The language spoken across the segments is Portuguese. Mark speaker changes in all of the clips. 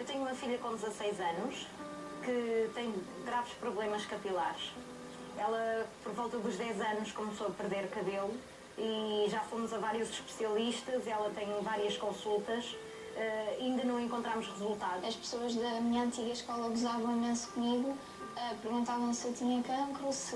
Speaker 1: Eu tenho uma filha com 16 anos que tem graves problemas capilares. Ela, por volta dos 10 anos, começou a perder cabelo e já fomos a vários especialistas, ela tem várias consultas, ainda não encontramos resultados.
Speaker 2: As pessoas da minha antiga escola gozavam imenso comigo, perguntavam se eu tinha cancro, se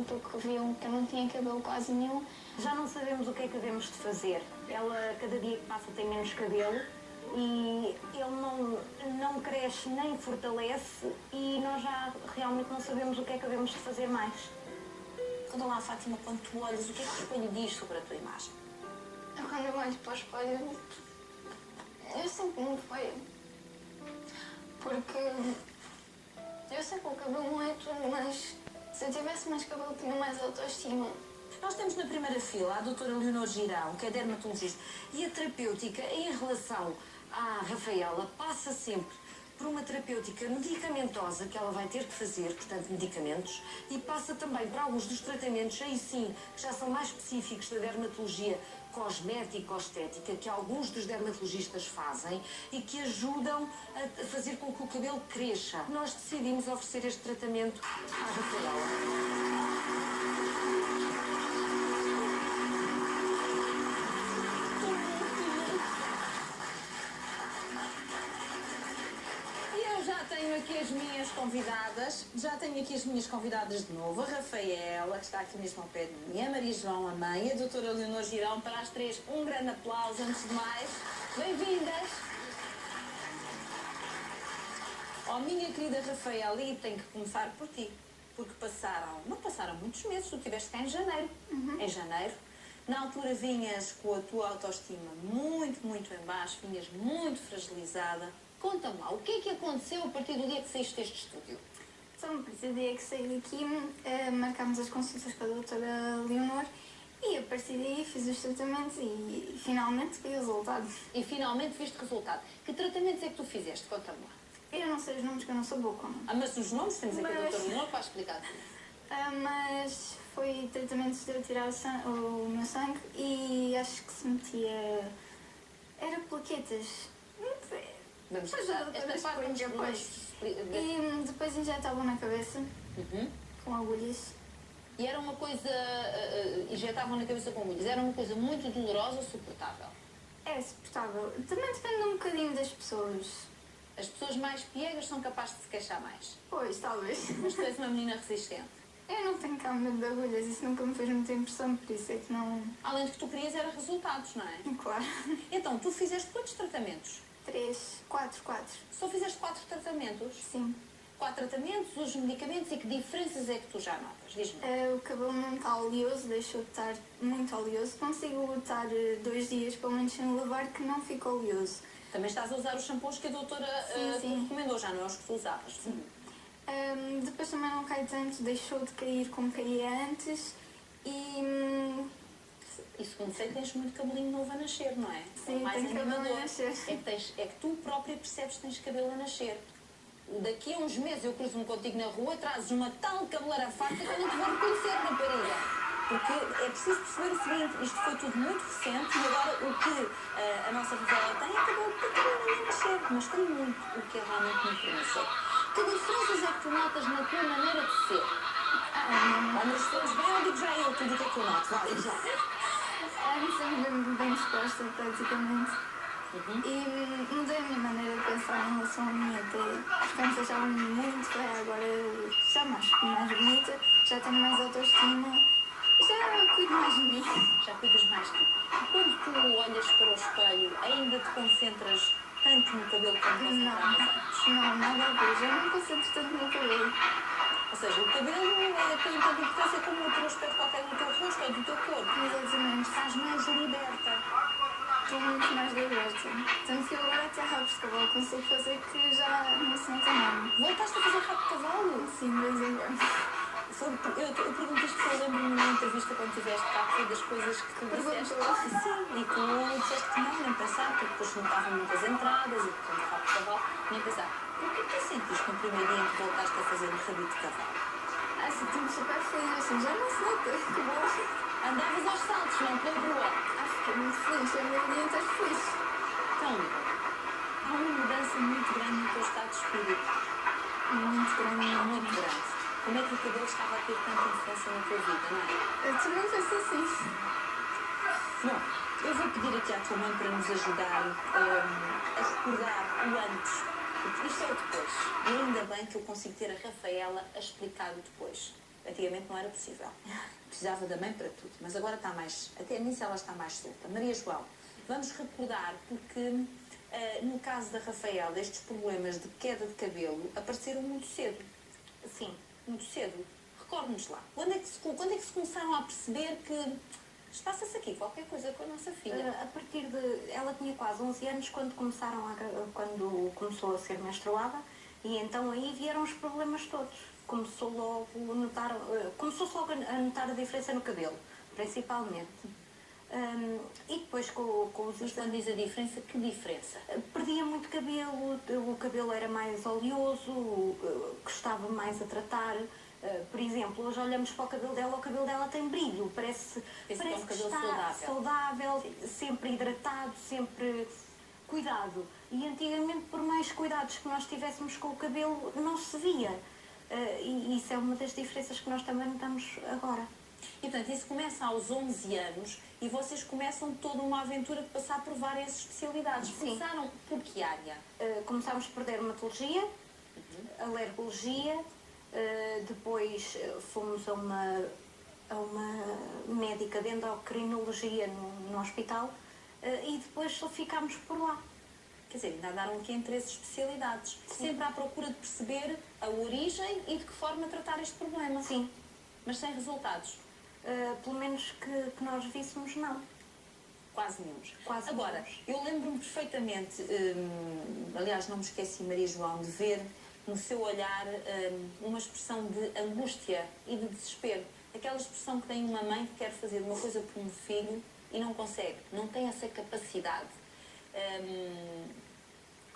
Speaker 2: porque viam que eu não tinha cabelo quase nenhum.
Speaker 1: Já não sabemos o que é que devemos de fazer. Ela, cada dia que passa, tem menos cabelo e ele não cresce nem fortalece e nós já realmente não sabemos o que é que devemos de fazer mais.
Speaker 3: Conta lá, Fátima, quando tu olhas, o que é que o espelho diz sobre a tua imagem?
Speaker 2: Quando eu olho para o espelho, eu sinto-me feia. Porque eu sei que o cabelo não é tudo, mas se eu tivesse mais cabelo, tinha mais autoestima.
Speaker 3: Nós temos na primeira fila a doutora Leonor Girão, que é dermatologista, e a terapêutica em relação à Rafaela passa sempre por uma terapêutica medicamentosa que ela vai ter que fazer, portanto, medicamentos, e passa também por alguns dos tratamentos, aí sim, que já são mais específicos da dermatologia cosmético-estética, que alguns dos dermatologistas fazem e que ajudam a fazer com que o cabelo cresça. Nós decidimos oferecer este tratamento à Rafaela. Tenho aqui as minhas convidadas, de novo, a Rafaela, que está aqui mesmo ao pé de mim, a Maria João, a mãe, a doutora Leonor Girão, para as três, um grande aplauso, antes de mais. Bem-vindas! Oh, minha querida Rafaela, e tenho que começar por ti, porque não passaram muitos meses, tu estiveste cá em janeiro. Em janeiro. Na altura vinhas com a tua autoestima muito, muito em baixo, vinhas muito fragilizada. Conta-me lá, o que é que aconteceu a partir do dia que saíste deste estúdio?
Speaker 2: Então, a partir do dia que saí daqui, marcámos as consultas com a doutora Leonor e a partir daí fiz os tratamentos e finalmente vi o resultado.
Speaker 3: E finalmente viste resultado. Que tratamentos é que tu fizeste? Conta-me lá.
Speaker 2: Eu não sei os nomes, que eu não sou boa com.
Speaker 3: Mas os nomes temos aqui a doutora Leonor para explicar.
Speaker 2: Mas foi tratamentos de eu tirar o meu sangue e acho que se metia... Era plaquetas. Não sei.
Speaker 3: Vamos passar esta parte depois.
Speaker 2: E depois injetavam na cabeça, com agulhas.
Speaker 3: E era uma coisa... injetavam na cabeça com agulhas. Era uma coisa muito dolorosa ou suportável?
Speaker 2: É suportável. Também depende um bocadinho das pessoas.
Speaker 3: As pessoas mais piegas são capazes de se queixar mais.
Speaker 2: Pois, talvez.
Speaker 3: Mas tu és uma menina resistente.
Speaker 2: Eu não tenho cá medo de agulhas, isso nunca me fez muita impressão, por isso é que não...
Speaker 3: Além de que tu querias era resultados, não é?
Speaker 2: Claro.
Speaker 3: Então, tu fizeste quantos tratamentos?
Speaker 2: 4.
Speaker 3: Só fizeste 4 tratamentos?
Speaker 2: Sim.
Speaker 3: 4 tratamentos, os medicamentos, e que diferenças é que tu já notas? Diz-me.
Speaker 2: O cabelo não está oleoso, deixou de estar muito oleoso. Consigo estar 2 dias, pelo menos, sem lavar, que não fica oleoso.
Speaker 3: Também estás a usar os shampoos que a doutora te recomendou, já não é os que tu usavas?
Speaker 2: Sim. Depois também não cai tanto, deixou de cair como caía antes e...
Speaker 3: E segundo sei, tens muito cabelinho novo a nascer, não é?
Speaker 2: Sim,
Speaker 3: mais
Speaker 2: tenho cabelo a nascer.
Speaker 3: É que tu própria percebes que tens cabelo a nascer. Daqui a uns meses eu cruzo-me contigo na rua, trazes uma tal cabeleira farta que eu não te vou reconhecer, rapariga. Porque é preciso perceber o seguinte, isto foi tudo muito recente e agora o que a nossa Rafaela tem é cabelo a nascer, mas tem muito, o que é realmente muito promissor. Que diferenças é que tu notas na tua maneira de ser? Mas se fores bem, eu digo já eu, tu digo que é que eu noto, vale, já.
Speaker 2: Sempre bem disposta, praticamente. E mudei a minha maneira de pensar em relação a mim até. Porque antes achava-me muito feia, agora já mais bonita, já tenho mais autoestima, já cuido mais de mim.
Speaker 3: Já cuidas mais de ti. Quando tu olhas para o espelho, ainda te concentras tanto no cabelo como concentravas antes?
Speaker 2: Não, nada a ver, já não concentro tanto no cabelo.
Speaker 3: Ou seja, o cabelo tem tanta importância como outro aspecto qualquer do teu rosto ou do teu corpo.
Speaker 2: Exatamente.
Speaker 3: Estás mais liberta.
Speaker 2: Estou muito mais liberta. Tanto que eu agora até rabos de cavalo consigo fazer que já não sinto nada.
Speaker 3: Voltaste a fazer rabo de cavalo?
Speaker 2: Sim, de vez em quando.
Speaker 3: Eu pergunto isto porque eu lembro-me numa entrevista quando estiveste cá, foi das coisas que tu disseste. Sim, e tu disseste que não, nem pensar, porque depois notavam muitas entradas e portanto rabo de cavalo, nem pensar. O que é que sentiste no primeiro dia em que voltaste a fazer um rabito de cavalo?
Speaker 2: Senti-me super feliz, assim, já não se nota, que bom.
Speaker 3: Andavas aos saltos, não pela rua.
Speaker 2: Fiquei muito feliz, é o meu dia inteiro feliz.
Speaker 3: Então, há uma mudança muito muito grande. Como é que o cabelo estava a ter tanta influência na tua vida, não é?
Speaker 2: Tu não fez assim.
Speaker 3: Bom, eu vou pedir aqui à tua mãe para nos ajudar a recordar o antes. Porque isto é o depois. E ainda bem que eu consigo ter a Rafaela a explicar o depois. Antigamente não era possível. Precisava da mãe para tudo. Mas agora está mais... Até nisso ela está mais solta. Maria João, vamos recordar porque... no caso da Rafaela, estes problemas de queda de cabelo apareceram muito cedo.
Speaker 1: Sim.
Speaker 3: Muito cedo. Recorde-nos lá. Quando é que se começaram a perceber que passa-se aqui qualquer coisa com a nossa filha?
Speaker 1: A partir de... Ela tinha quase 11 anos quando quando começou a ser menstruada e então aí vieram os problemas todos. Começou-se logo a notar a diferença no cabelo, principalmente. E depois com os
Speaker 3: Mas quando diz a diferença, que diferença?
Speaker 1: perdia muito cabelo, o cabelo era mais oleoso, custava mais a tratar. Por exemplo, hoje olhamos para o cabelo dela tem brilho, parece
Speaker 3: É um
Speaker 1: que
Speaker 3: cabelo
Speaker 1: está saudável,
Speaker 3: Sim.
Speaker 1: sempre hidratado, sempre cuidado. E antigamente, por mais cuidados que nós tivéssemos com o cabelo, não se via. E isso é uma das diferenças que nós também notamos agora.
Speaker 3: E portanto, isso começa aos 11 anos e vocês começam toda uma aventura de passar por várias especialidades.
Speaker 1: Sim.
Speaker 3: Começaram por que área?
Speaker 1: Começámos por dermatologia, alergologia, depois fomos a uma médica de endocrinologia no hospital e depois só ficámos por lá.
Speaker 3: Quer dizer, ainda andaram aqui em 3 especialidades.
Speaker 1: Sim.
Speaker 3: Sempre à procura de perceber a origem e de que forma tratar este problema.
Speaker 1: Sim,
Speaker 3: Mas sem resultados.
Speaker 1: pelo menos que nós víssemos, não.
Speaker 3: Quase nenhum.
Speaker 1: Quase
Speaker 3: Agora,
Speaker 1: nenhuns.
Speaker 3: eu lembro-me perfeitamente, aliás, não me esqueci, Maria João, de ver no seu olhar uma expressão de angústia e de desespero. Aquela expressão que tem uma mãe que quer fazer uma coisa por um filho e não consegue, não tem essa capacidade.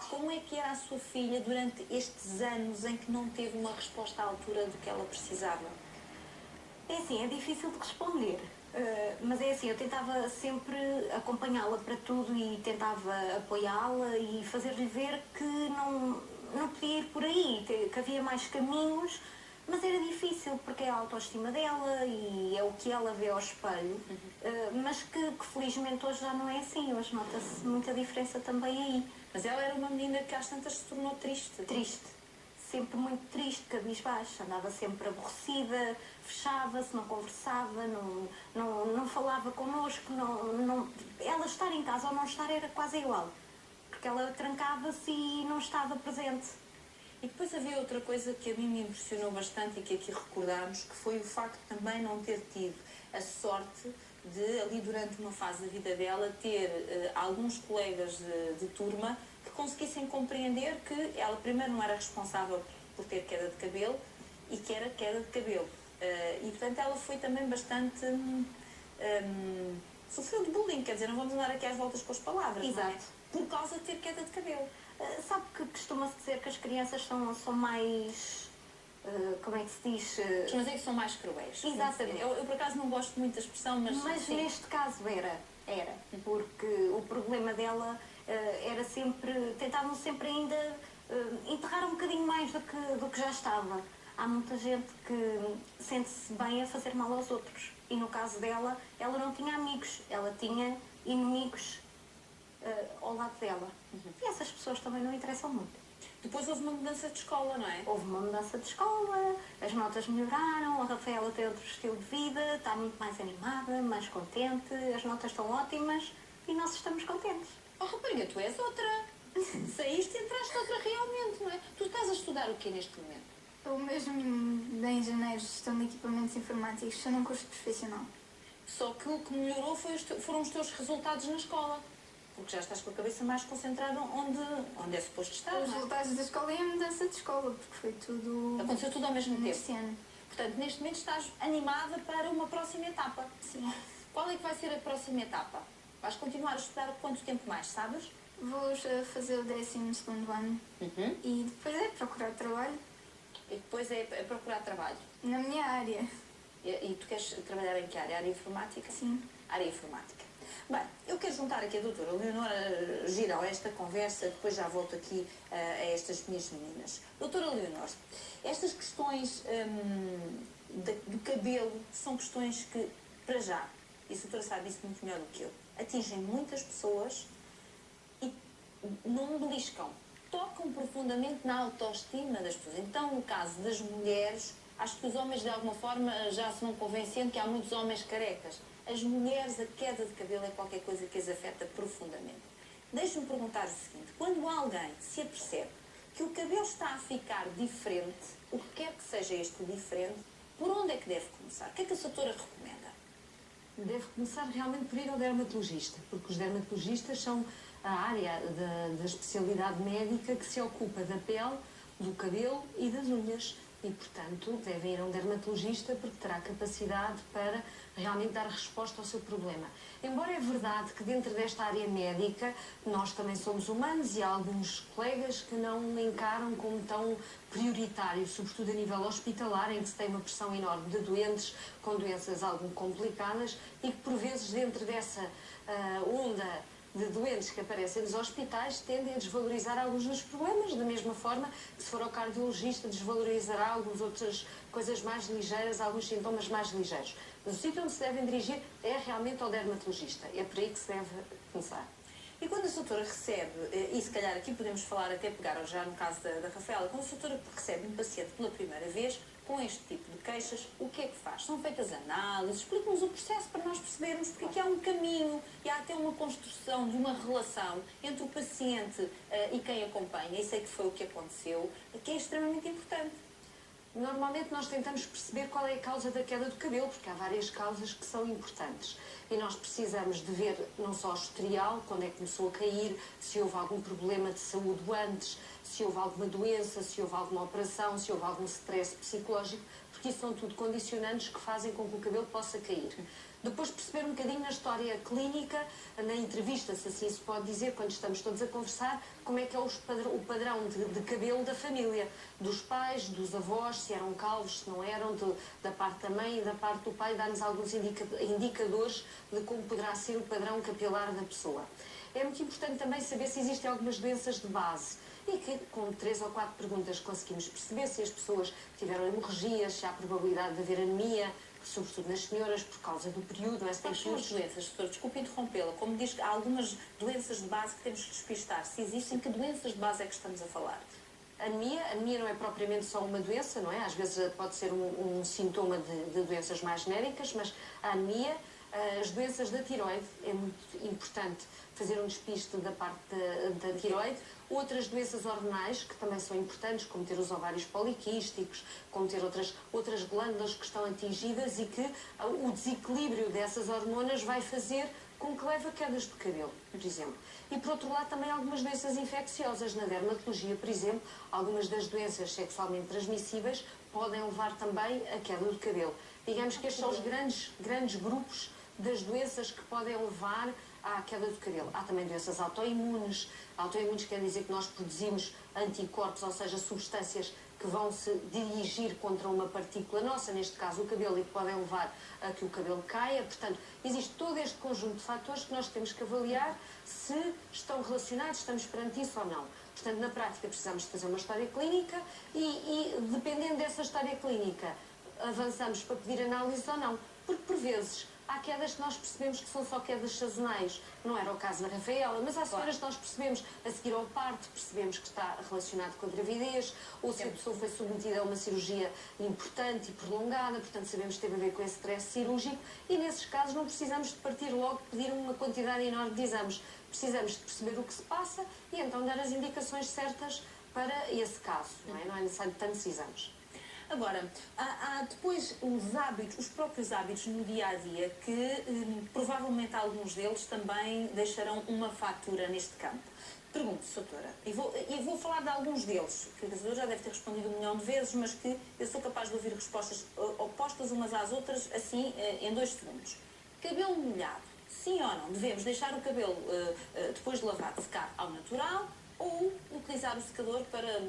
Speaker 3: Como é que era a sua filha durante estes anos em que não teve uma resposta à altura do que ela precisava?
Speaker 1: É assim, é difícil de responder. Mas é assim, eu tentava sempre acompanhá-la para tudo e tentava apoiá-la e fazer-lhe ver que não podia ir por aí, que havia mais caminhos, mas era difícil porque é a autoestima dela e é o que ela vê ao espelho, mas que felizmente hoje já não é assim, hoje nota-se muita diferença também aí.
Speaker 3: Mas ela era uma menina que às tantas se tornou triste.
Speaker 1: Triste, sempre muito triste, cabisbaixa, andava sempre aborrecida, fechava-se, não conversava, não falava connosco, ela estar em casa ou não estar era quase igual, porque ela trancava-se e não estava presente.
Speaker 3: E depois havia outra coisa que a mim me impressionou bastante e que aqui recordámos, que foi o facto de também não ter tido a sorte de, ali durante uma fase da vida dela, ter alguns colegas de turma que conseguissem compreender que ela primeiro não era responsável por ter queda de cabelo e que era queda de cabelo. E portanto ela foi também bastante... sofreu de bullying, quer dizer, não vamos andar aqui às voltas com as palavras, não é?
Speaker 1: Exato.
Speaker 3: Por causa de ter queda de cabelo.
Speaker 1: Sabe que costuma-se dizer que as crianças são mais... como é que se diz?
Speaker 3: Mas é que são mais cruéis.
Speaker 1: Exatamente.
Speaker 3: Eu por acaso não gosto muito da expressão, mas sim.
Speaker 1: Neste caso era, porque o problema dela era sempre, tentavam sempre ainda enterrar um bocadinho mais do que já estava. Há muita gente que sente-se bem a fazer mal aos outros e no caso dela, ela não tinha amigos, ela tinha inimigos ao lado dela. E essas pessoas também não interessam muito.
Speaker 3: Depois houve uma mudança de escola, não é?
Speaker 1: Houve uma mudança de escola, as notas melhoraram, a Rafaela tem outro estilo de vida, está muito mais animada, mais contente, as notas estão ótimas e nós estamos contentes.
Speaker 3: Oh, rapariga, tu és outra. Saíste e entraste outra realmente, não é? Tu estás a estudar o quê neste momento?
Speaker 2: Eu mesmo em engenheiro de gestão de equipamentos informáticos, estou num curso profissional.
Speaker 3: Só que o que melhorou foram os teus resultados na escola. Porque já estás com a cabeça mais concentrada onde é suposto estar,
Speaker 2: Os
Speaker 3: não é?
Speaker 2: resultados da escola e a mudança de escola, porque foi tudo
Speaker 3: Aconteceu tudo ao mesmo tempo.
Speaker 2: neste ano.
Speaker 3: Portanto, neste momento estás animada para uma próxima etapa.
Speaker 2: Sim.
Speaker 3: Qual é que vai ser a próxima etapa? Vais continuar a estudar quanto tempo mais, sabes?
Speaker 2: Vou fazer o 12º ano e depois é procurar trabalho
Speaker 3: E depois é procurar trabalho.
Speaker 2: na minha área.
Speaker 3: E tu queres trabalhar em que área? Área informática?
Speaker 2: Sim.
Speaker 3: Área informática.
Speaker 4: Bem, eu quero juntar aqui a doutora Leonora Girão a esta conversa, depois já volto aqui a estas minhas meninas. Doutora Leonor, estas questões do cabelo são questões que, para já, e a doutora sabe isso muito melhor do que eu, atingem muitas pessoas e não beliscam, tocam profundamente na autoestima das pessoas. Então, no caso das mulheres, acho que os homens, de alguma forma, já se vão convencendo que há muitos homens carecas. As mulheres, a queda de cabelo é qualquer coisa que as afeta profundamente. Deixe-me perguntar o seguinte: quando alguém se apercebe que o cabelo está a ficar diferente, o que quer que seja este diferente, por onde é que deve começar? O que é que a doutora recomenda?
Speaker 3: Deve começar realmente por ir ao dermatologista, porque os dermatologistas são a área da especialidade médica que se ocupa da pele, do cabelo e das unhas. E, portanto, devem ir a um dermatologista porque terá capacidade para realmente dar resposta ao seu problema. Embora é verdade que dentro desta área médica nós também somos humanos e há alguns colegas que não encaram como tão prioritário, sobretudo a nível hospitalar, em que se tem uma pressão enorme de doentes com doenças algo complicadas e que, por vezes, dentro dessa onda de doentes que aparecem nos hospitais tendem a desvalorizar alguns dos problemas, da mesma forma que, se for ao cardiologista, desvalorizará algumas outras coisas mais ligeiras, alguns sintomas mais ligeiros. Mas o sítio onde se devem dirigir é realmente ao dermatologista. É por aí que se deve começar.
Speaker 4: E quando a doutora recebe, e se calhar aqui podemos falar até pegar já no caso da Rafaela, quando a doutora recebe um paciente pela primeira vez com este tipo de queixas, o que é que faz? São feitas análises, explica-nos o processo para nós percebermos porque é que há um caminho e há até uma construção de uma relação entre o paciente e quem acompanha, e sei que foi o que aconteceu, que é extremamente importante.
Speaker 3: Normalmente nós tentamos perceber qual é a causa da queda do cabelo, porque há várias causas que são importantes. E nós precisamos de ver não só o historial, quando é que começou a cair, se houve algum problema de saúde antes, se houve alguma doença, se houve alguma operação, se houve algum stress psicológico, porque isso são tudo condicionantes que fazem com que o cabelo possa cair. Depois perceber um bocadinho na história clínica, na entrevista, se assim se pode dizer, quando estamos todos a conversar, como é que é o padrão de cabelo da família, dos pais, dos avós, se eram calvos, se não eram, da parte da mãe e da parte do pai, dá-nos alguns indicadores de como poderá ser o padrão capilar da pessoa. É muito importante também saber se existem algumas doenças de base e que, com 3 ou 4 perguntas, conseguimos perceber se as pessoas tiveram hemorragias, se há probabilidade de haver anemia, sobretudo nas senhoras, por causa do período.
Speaker 4: Quais são as doenças, doutora? Desculpe interrompê-la. Como diz que há algumas doenças de base que temos que despistar. Se existem, que doenças de base é que estamos a falar?
Speaker 3: Anemia não é propriamente só uma doença, não é? Às vezes pode ser um sintoma de doenças mais genéricas, mas a anemia, as doenças da tiroide, é muito importante fazer um despiste da parte da tiroide. Outras doenças hormonais, que também são importantes, como ter os ovários poliquísticos, como ter outras glândulas que estão atingidas e que o desequilíbrio dessas hormonas vai fazer com que leve a quedas de cabelo, por exemplo. E, por outro lado, também algumas doenças infecciosas. Na dermatologia, por exemplo, algumas das doenças sexualmente transmissíveis podem levar também a queda do cabelo. Digamos que estes são os grandes grupos das doenças que podem levar à queda do cabelo. Há também doenças autoimunes. Autoimunes quer dizer que nós produzimos anticorpos, ou seja, substâncias que vão se dirigir contra uma partícula nossa, neste caso o cabelo, e que podem levar a que o cabelo caia. Portanto, existe todo este conjunto de fatores que nós temos que avaliar se estão relacionados, estamos perante isso ou não. Portanto, na prática precisamos de fazer uma história clínica e dependendo dessa história clínica, avançamos para pedir análise ou não. Porque, por vezes, há quedas que nós percebemos que são só quedas sazonais. Não era o caso da Rafaela, mas há senhoras que nós percebemos a seguir ao parto, percebemos que está relacionado com a gravidez, ou se a pessoa foi submetida a uma cirurgia importante e prolongada, portanto sabemos que teve a ver com esse stress cirúrgico, e nesses casos não precisamos de partir logo, pedir uma quantidade enorme de exames. Precisamos de perceber o que se passa e então dar as indicações certas para esse caso. Não é necessário tantos exames.
Speaker 4: Agora, há depois os próprios hábitos no dia-a-dia que provavelmente alguns deles também deixarão uma fatura neste campo. Pergunto, doutora, e vou falar de alguns deles, que a doutora já deve ter respondido 1 milhão de vezes, mas que eu sou capaz de ouvir respostas opostas umas às outras, assim, em 2 segundos. Cabelo molhado, sim ou não? Devemos deixar o cabelo, depois de lavado, secar ao natural ou utilizar o secador para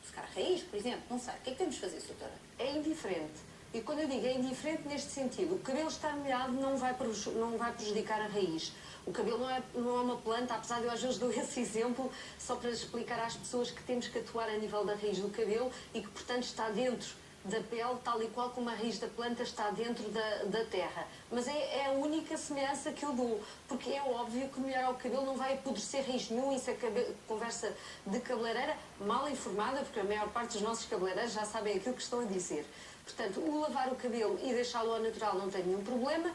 Speaker 4: secar a raiz, por exemplo? Não sei. O que é que temos de fazer, doutora?
Speaker 3: É indiferente. E quando eu digo é indiferente neste sentido, o cabelo estar molhado não vai prejudicar a raiz. O cabelo não é uma planta, apesar de eu às vezes dou esse exemplo só para explicar às pessoas que temos que atuar a nível da raiz do cabelo e que, portanto, está dentro da pele, tal e qual como a raiz da planta está dentro da terra. Mas é a única semelhança que eu dou, porque é óbvio que molhar o cabelo não vai apodrecer raiz nenhum, isso é conversa de cabeleireira mal informada, porque a maior parte dos nossos cabeleireiros já sabem aquilo que estão a dizer. Portanto, o lavar o cabelo e deixá-lo ao natural não tem nenhum problema,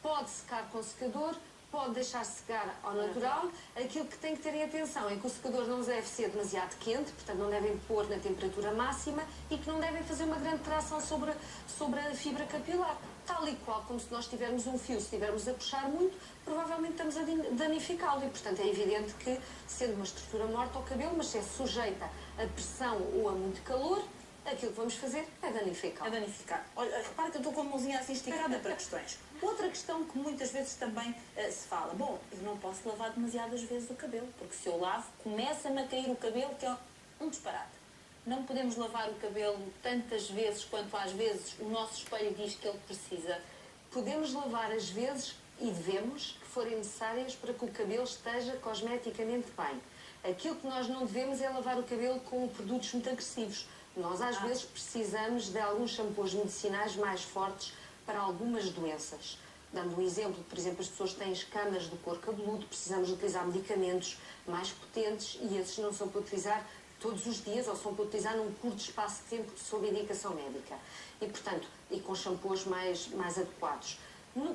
Speaker 3: pode secar com secador, pode deixar secar ao natural. Aquilo que tem que terem atenção é que o secador não deve ser demasiado quente, portanto não devem pôr na temperatura máxima e que não devem fazer uma grande tração sobre a fibra capilar. Tal e qual como se nós tivermos um fio, se estivermos a puxar muito, provavelmente estamos a danificá-lo e, portanto, é evidente que, sendo uma estrutura morta ao cabelo, mas se é sujeita a pressão ou a muito calor, aquilo que vamos fazer é danificar.
Speaker 4: A danificar. Olha, repara que eu estou com a mãozinha assim esticada para questões. Outra questão que muitas vezes também se fala. Bom, eu não posso lavar demasiadas vezes o cabelo, porque se eu lavo, começa-me a cair o cabelo, que é um disparate. Não podemos lavar o cabelo tantas vezes quanto às vezes o nosso espelho diz que ele precisa.
Speaker 3: Podemos lavar as vezes e devemos que forem necessárias para que o cabelo esteja cosmeticamente bem. Aquilo que nós não devemos é lavar o cabelo com produtos muito agressivos. Nós, às vezes, precisamos de alguns shampoos medicinais mais fortes para algumas doenças. Dando um exemplo, por exemplo, as pessoas que têm escamas do couro cabeludo, precisamos utilizar medicamentos mais potentes e esses não são para utilizar todos os dias ou são para utilizar num curto espaço de tempo sob indicação médica. E, portanto, e com shampoos mais adequados.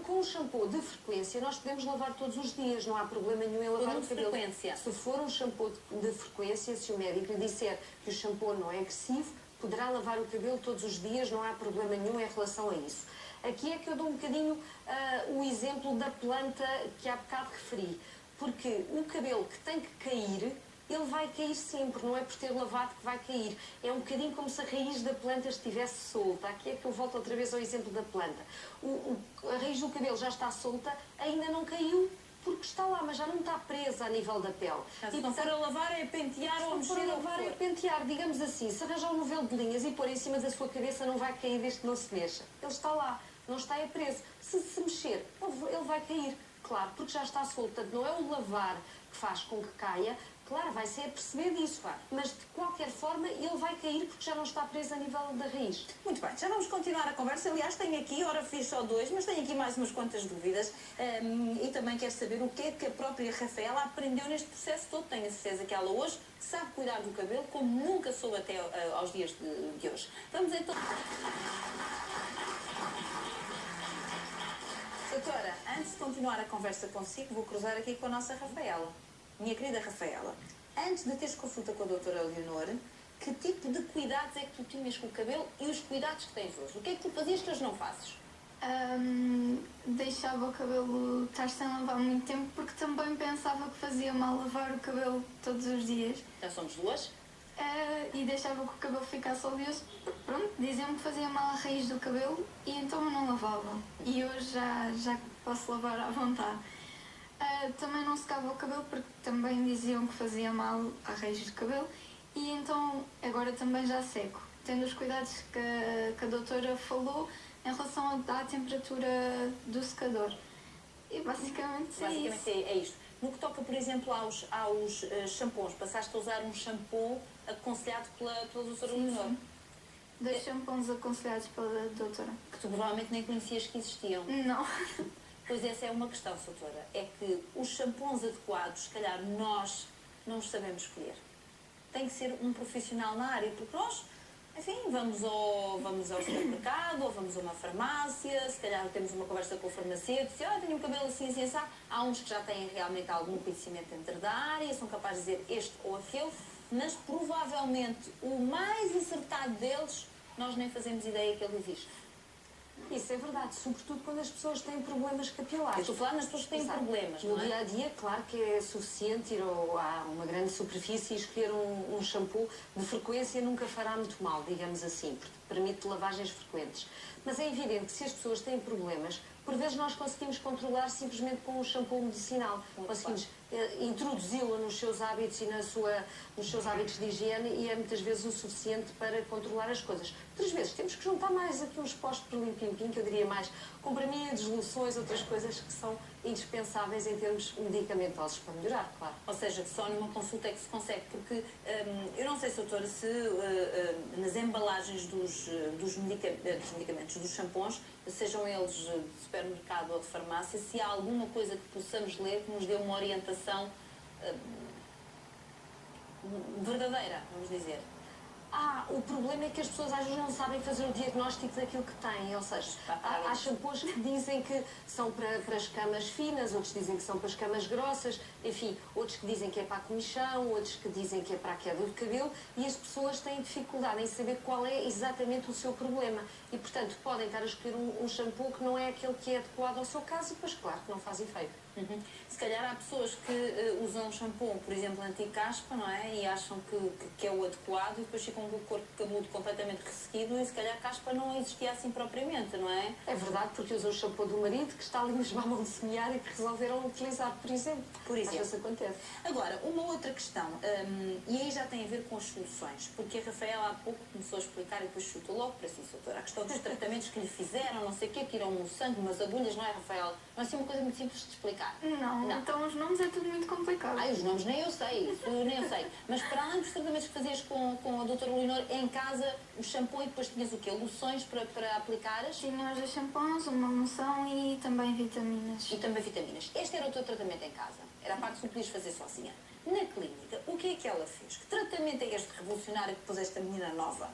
Speaker 3: Com um shampoo de frequência, nós podemos lavar todos os dias, não há problema nenhum em lavar o cabelo.
Speaker 4: Frequência.
Speaker 3: Se for um shampoo de frequência, se o médico lhe disser que o shampoo não é agressivo, poderá lavar o cabelo todos os dias, não há problema nenhum em relação a isso. Aqui é que eu dou um bocadinho o exemplo da planta que há bocado referi, porque o cabelo que tem que cair, ele vai cair sempre, não é por ter lavado que vai cair. É um bocadinho como se a raiz da planta estivesse solta. Aqui é que eu volto outra vez ao exemplo da planta. A raiz do cabelo já está solta, ainda não caiu porque está lá, mas já não está presa a nível da pele.
Speaker 4: Se não for a lavar é pentear ou mexer.
Speaker 3: Se for a lavar é pentear, digamos assim. Se arranjar um novelo de linhas e pôr em cima da sua cabeça, não vai cair desde que não se mexa. Ele está lá, não está preso. Se mexer, ele vai cair. Claro, porque já está solto. Portanto, não é o lavar que faz com que caia. Claro, vai ser a perceber disso, mas de qualquer forma ele vai cair porque já não está preso a nível da raiz.
Speaker 4: Muito bem, já vamos continuar a conversa. Aliás, tenho aqui, ora fiz só 2, mas tenho aqui mais umas quantas dúvidas e também quero saber o que é que a própria Rafaela aprendeu neste processo todo. Tenho a certeza que ela hoje sabe cuidar do cabelo como nunca soube até aos dias de hoje. Vamos então... Doutora, antes de continuar a conversa consigo, vou cruzar aqui com a nossa Rafaela. Minha querida Rafaela, antes de teres consulta com a doutora Leonor, que tipo de cuidados é que tu tinhas com o cabelo e os cuidados que tens hoje? O que é que tu fazias que hoje não fazes?
Speaker 2: Deixava o cabelo estar sem lavar muito tempo porque também pensava que fazia mal lavar o cabelo todos os dias.
Speaker 4: Já somos duas?
Speaker 2: E deixava que o cabelo ficasse oleoso. Pronto, diziam que fazia mal à raiz do cabelo e então eu não lavava. E hoje já posso lavar à vontade. Também não secava o cabelo porque também diziam que fazia mal à raiz do cabelo e então agora também já seco, tendo os cuidados que a doutora falou em relação à temperatura do secador. E basicamente
Speaker 4: é isto. No que toca, por exemplo, aos shampoos, passaste a usar um shampoo aconselhado pela doutora Leonor?
Speaker 2: Sim. 2 shampoos aconselhados pela doutora.
Speaker 4: Que tu provavelmente nem conhecias que existiam.
Speaker 2: Não.
Speaker 4: Pois essa é uma questão, doutora, é que os shampoos adequados, se calhar nós não os sabemos escolher. Tem que ser um profissional na área, porque nós, enfim, vamos ao supermercado, ou vamos a uma farmácia, se calhar temos uma conversa com o farmacêutico, diz, tenho um cabelo assim, assim, assim. Há uns que já têm realmente algum conhecimento dentro da área, são capazes de dizer este ou aquele, mas provavelmente o mais acertado deles, nós nem fazemos ideia que ele existe.
Speaker 3: Isso é verdade, sobretudo quando as pessoas têm problemas capilares.
Speaker 4: Eu estou a falar nas pessoas que têm problemas, não é?
Speaker 3: No dia a dia, claro que é suficiente ir a uma grande superfície e escolher um shampoo de frequência nunca fará muito mal, digamos assim, porque permite lavagens frequentes. Mas é evidente que se as pessoas têm problemas, por vezes nós conseguimos controlar simplesmente com um shampoo medicinal. Conseguimos introduzi-la nos seus hábitos e nos seus hábitos de higiene e é muitas vezes o suficiente para controlar as coisas. Outras vezes temos que juntar mais aqui uns postos por limpim-pim, que eu diria mais comprimidos, loções, outras coisas que são indispensáveis em termos medicamentosos para melhorar, claro.
Speaker 4: Ou seja, que só numa consulta é que se consegue, porque eu não sei, doutora, se nas embalagens dos medicamentos, dos shampoos, sejam eles de supermercado ou de farmácia, se há alguma coisa que possamos ler que nos dê uma orientação verdadeira, vamos dizer.
Speaker 3: O problema é que as pessoas às vezes não sabem fazer o diagnóstico daquilo que têm, ou seja, há shampoos que dizem que são para as camas finas, outros dizem que são para as camas grossas, enfim, outros que dizem que é para a comichão, outros que dizem que é para a queda do cabelo, e as pessoas têm dificuldade em saber qual é exatamente o seu problema. E, portanto, podem estar a escolher um shampoo que não é aquele que é adequado ao seu caso e, depois, claro, que não faz efeito.
Speaker 4: Se calhar há pessoas que usam um shampoo, por exemplo, anti-caspa, não é? E acham que é o adequado e depois ficam com o corpo camudo completamente ressequido e se calhar a caspa não existia assim propriamente, não é?
Speaker 3: É verdade, porque usam o shampoo do marido que está ali nos mamão de semear e que resolveram utilizar, por exemplo. Às vezes acontece.
Speaker 4: Agora, uma outra questão, e aí já tem a ver com as soluções, porque a Rafaela há pouco começou a explicar e depois chutou logo para si, doutora, a questão dos tratamentos que lhe fizeram, não sei o quê, tiram o sangue, umas agulhas, não é, Rafaela? Não é assim uma coisa muito simples de explicar.
Speaker 2: Não, então os nomes é tudo muito complicado.
Speaker 4: Os nomes nem eu sei, isso nem eu sei. Mas para além dos tratamentos que fazias com a doutora Leonor, em casa, o shampoo e depois tinhas o quê? Loções para aplicares?
Speaker 2: Tinha os dois shampoos, uma loção e também vitaminas.
Speaker 4: E também vitaminas. Este era o teu tratamento em casa. Era a parte que tu podias fazer sozinha. Na clínica, o que é que ela fez? Que tratamento é este revolucionário que pôs esta menina nova?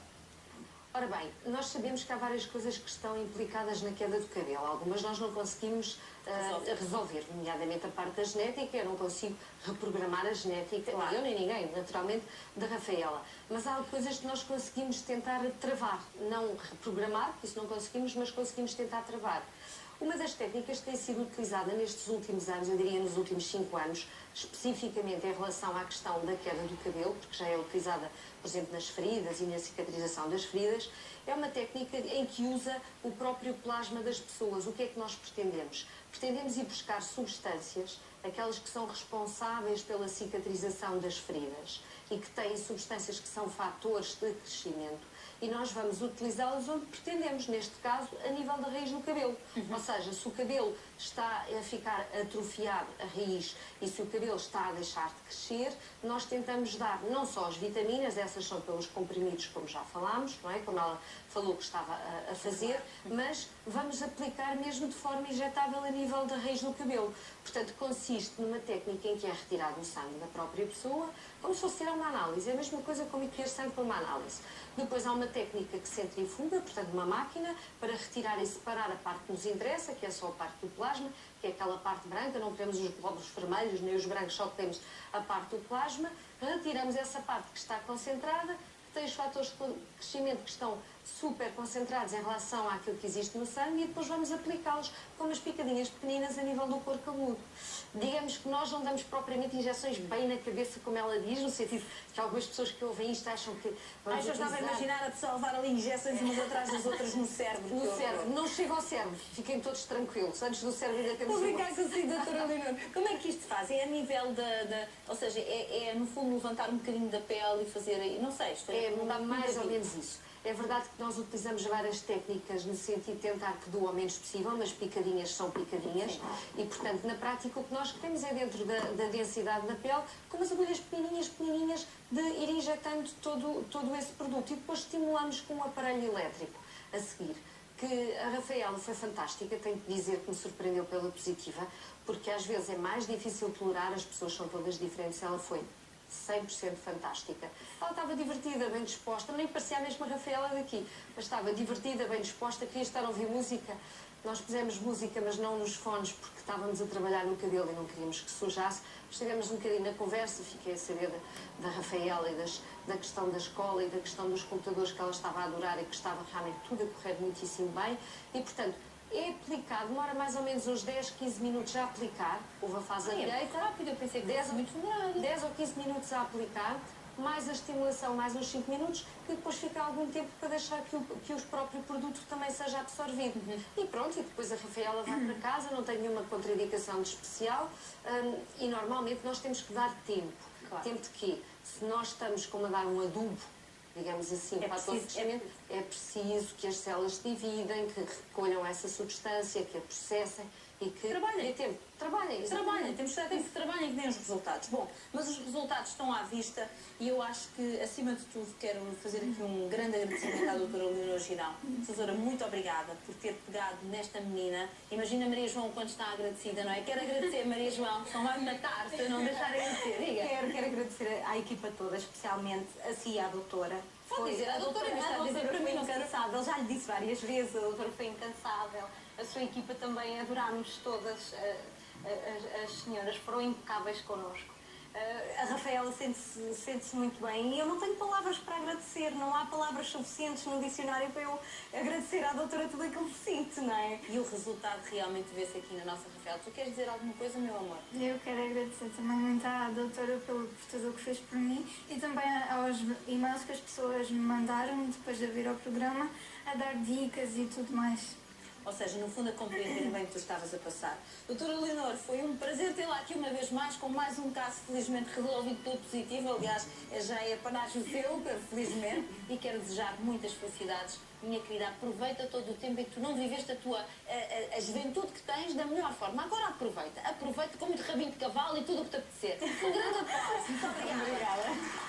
Speaker 3: Ora bem, nós sabemos que há várias coisas que estão implicadas na queda do cabelo. Algumas nós não conseguimos resolver, nomeadamente a parte da genética. Eu não consigo reprogramar a genética, nem eu nem ninguém, naturalmente, da Rafaela. Mas há coisas que nós conseguimos tentar travar. Não reprogramar, isso não conseguimos, mas conseguimos tentar travar. Uma das técnicas que tem sido utilizada nestes últimos anos, eu diria nos últimos 5 anos, especificamente em relação à questão da queda do cabelo, porque já é utilizada, por exemplo, nas feridas e na cicatrização das feridas, é uma técnica em que usa o próprio plasma das pessoas. O que é que nós pretendemos? Pretendemos ir buscar substâncias, aquelas que são responsáveis pela cicatrização das feridas e que têm substâncias que são fatores de crescimento, e nós vamos utilizá-las onde pretendemos, neste caso, a nível da raiz do cabelo. Ou seja, se o cabelo está a ficar atrofiado, a raiz, e se o cabelo está a deixar de crescer, nós tentamos dar não só as vitaminas, essas são pelos comprimidos, como já falámos, não é? Como ela falou que estava a fazer, mas vamos aplicar mesmo de forma injetável a nível da raiz do cabelo. Portanto, consiste numa técnica em que é retirado o sangue da própria pessoa, como se fosse tirar uma análise. É a mesma coisa como recolher sangue para uma análise. Depois há uma técnica que centrifuga, portanto uma máquina, para retirar e separar a parte que nos interessa, que é só a parte do plasma, que é aquela parte branca, não queremos os glóbulos vermelhos nem os brancos, só queremos a parte do plasma. Retiramos essa parte que está concentrada, que tem os fatores de crescimento que estão super concentrados em relação àquilo que existe no sangue, e depois vamos aplicá-los com umas picadinhas pequeninas a nível do couro cabeludo. Digamos que nós não damos propriamente injeções bem na cabeça, como ela diz, no sentido que algumas pessoas que ouvem isto acham que vamos
Speaker 4: já estava a imaginar a pessoa levar ali injeções umas atrás das outras no cérebro.
Speaker 3: No cérebro, não chega ao cérebro, fiquem todos tranquilos, antes do cérebro ainda temos...
Speaker 4: Vou brincar consigo, doutora Leonor. Como é que isto faz? É a nível ou seja, é no fundo levantar um bocadinho da pele e fazer aí, não sei, isto
Speaker 3: é mais ou menos isso. É verdade que nós utilizamos várias técnicas no sentido de tentar que doa o menos possível, mas picadinhas são picadinhas. E, portanto, na prática o que nós queremos é dentro da densidade da pele, com umas agulhas pequenininhas, de ir injetando todo esse produto. E depois estimulamos com um aparelho elétrico a seguir. Que a Rafaela foi fantástica, tenho que dizer que me surpreendeu pela positiva, porque às vezes é mais difícil tolerar, as pessoas são todas diferentes, ela foi 100% fantástica. Ela estava divertida, bem disposta, nem parecia a mesma Rafaela daqui, mas estava divertida, bem disposta, queria estar a ouvir música. Nós pusemos música, mas não nos fones, porque estávamos a trabalhar no cabelo e não queríamos que sujasse. Estivemos um bocadinho na conversa, fiquei a saber da Rafaela e da questão da escola e da questão dos computadores que ela estava a adorar e que estava realmente tudo a correr muitíssimo bem. E, portanto, é aplicado, demora mais ou menos uns 10, 15 minutos a aplicar. Houve a fase da direita.
Speaker 4: Rápido, eu pensei que 10 muito demorado.
Speaker 3: 10 ou 15 minutos a aplicar. mais a estimulação, mais uns 5 minutos, e depois fica algum tempo para deixar que o próprio produto também seja absorvido. E pronto, e depois a Rafaela vai para casa, não tem nenhuma contraindicação de especial, e normalmente nós temos que dar tempo.
Speaker 4: Claro.
Speaker 3: Tempo de quê? Se nós estamos como a dar um adubo, digamos assim, para o crescimento, é preciso que as células se dividem, que recolham essa substância, que a processem e que...
Speaker 4: Trabalhem.
Speaker 3: Trabalhem.
Speaker 4: Temos que dar tempo que trabalhem e que deem os resultados. Bom, mas os resultados estão à vista e eu acho que, acima de tudo, quero fazer aqui um grande agradecimento à doutora Leonor Girão. Doutora, muito obrigada por ter pegado nesta menina. Imagina Maria João quando está agradecida, não é? Quero agradecer a Maria João, só vai me matar se eu não deixar de agradecer. Diga.
Speaker 1: Quero agradecer à equipa toda, especialmente a si e à doutora.
Speaker 4: Pode dizer, a doutora me está a dizer para mim, não quero...
Speaker 1: incansável, já lhe disse várias vezes, a doutora foi incansável. A sua equipa também, adorámos todas, as senhoras foram impecáveis connosco. A Rafaela sente-se muito bem e eu não tenho palavras para agradecer, não há palavras suficientes no dicionário para eu agradecer à doutora tudo aquilo que sinto, não é?
Speaker 4: E o resultado realmente vê-se aqui na nossa Rafaela. Tu queres dizer alguma coisa, meu amor?
Speaker 2: Eu quero agradecer também muito à doutora por tudo o que fez por mim e também aos e-mails que as pessoas me mandaram depois de vir ao programa a dar dicas e tudo mais.
Speaker 4: Ou seja, no fundo, a compreender bem o que tu estavas a passar. Doutora Leonor, foi um prazer tê-la aqui uma vez mais, com mais um caso felizmente resolvido pelo positivo. Aliás, já é panágio seu, felizmente. E quero desejar muitas felicidades. Minha querida, aproveita todo o tempo em que tu não viveste a juventude que tens da melhor forma. Agora aproveita com muito rabinho de cavalo e tudo o que te apetecer. Um grande abraço. Muito obrigada.